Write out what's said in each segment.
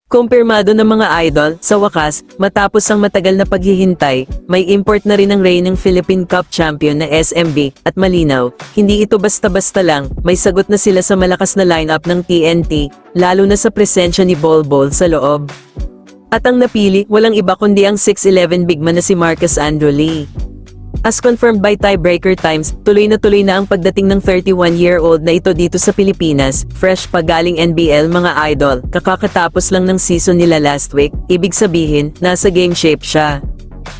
Kumpirmado ng mga idol, sa wakas, matapos ang matagal na paghihintay, may import na rin ang reigning Philippine Cup champion na SMB, at malinaw, hindi ito basta-basta lang, may sagot na sila sa malakas na lineup ng TNT, lalo na sa presensya ni Bol Bol sa loob. At ang napili, walang iba kundi ang 6'11 big man na si Marcus Andrew Lee. As confirmed by Tiebreaker Times, tuloy na ang pagdating ng 31-year-old na ito dito sa Pilipinas, fresh pa galing NBL mga idol, kakatapos lang ng season nila last week, ibig sabihin, nasa game shape siya.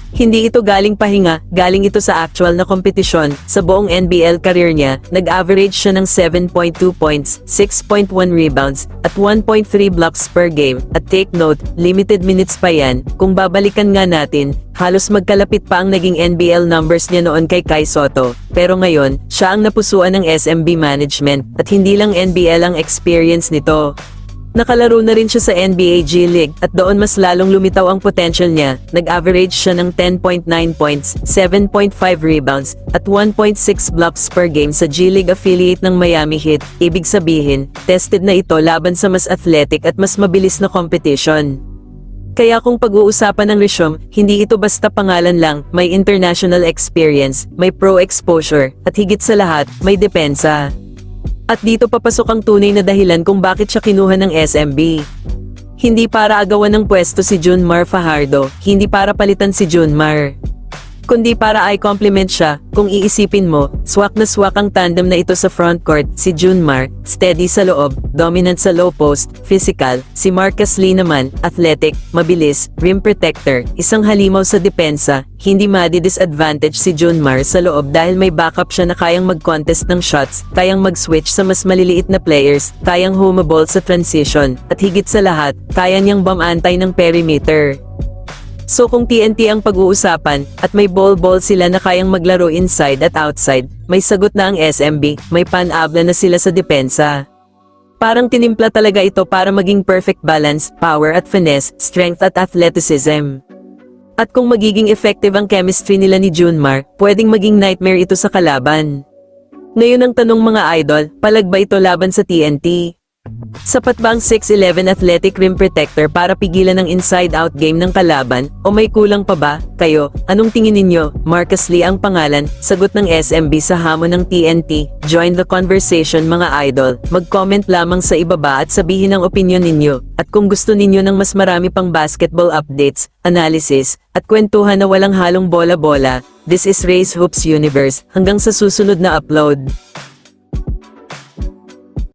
Hindi ito galing pahinga, galing ito sa actual na kompetisyon. Sa buong NBL career niya, nag-average siya ng 7.2 points, 6.1 rebounds, at 1.3 blocks per game. At take note, limited minutes pa yan. Kung babalikan nga natin, halos magkalapit pa ang naging NBL numbers niya noon kay Kai Sotto. Pero ngayon, siya ang napusuan ng SMB management, at hindi lang NBL ang experience nito. Nakalaro na rin siya sa NBA G League at doon mas lalong lumitaw ang potential niya. Nag-average siya ng 10.9 points, 7.5 rebounds, at 1.6 blocks per game sa G League affiliate ng Miami Heat. Ibig sabihin, tested na ito laban sa mas athletic at mas mabilis na competition. Kaya kung pag-uusapan ng resume, hindi ito basta pangalan lang, may international experience, may pro exposure, at higit sa lahat, may depensa. At dito papasok ang tunay na dahilan kung bakit siya kinuha ng SMB. Hindi para agawan ng pwesto si Junmar Fajardo, hindi para palitan si Junmar, kundi para i-compliment siya. Kung iisipin mo, swak na swak ang tandem na ito sa frontcourt, si Junmar, steady sa loob, dominant sa low post, physical, si Marcus Lee naman, athletic, mabilis, rim protector, isang halimaw sa depensa. Hindi madi-disadvantage si Junmar sa loob dahil may backup siya na kayang mag-contest ng shots, kayang mag-switch sa mas maliliit na players, kayang humabol sa transition, at higit sa lahat, kaya niyang bumantay ng perimeter. So kung TNT ang pag-uusapan, at may ball sila na kayang maglaro inside at outside, may sagot na ang SMB, may pan-abla na sila sa depensa. Parang tinimpla talaga ito para maging perfect balance, power at finesse, strength at athleticism. At kung magiging effective ang chemistry nila ni Junmar, pwedeng maging nightmare ito sa kalaban. Ngayon ang tanong mga idol, palag ba ito laban sa TNT? Sapat ba ang 6'11 athletic rim protector para pigilan ang inside-out game ng kalaban, o may kulang pa ba? Kayo, anong tingin ninyo? Marcus Lee ang pangalan, sagot ng SMB sa hamon ng TNT. Join the conversation mga idol, mag-comment lamang sa ibaba at sabihin ang opinion ninyo. At kung gusto ninyo ng mas marami pang basketball updates, analysis, at kwentuhan na walang halong bola-bola, this is Race Hoops Universe, hanggang sa susunod na upload.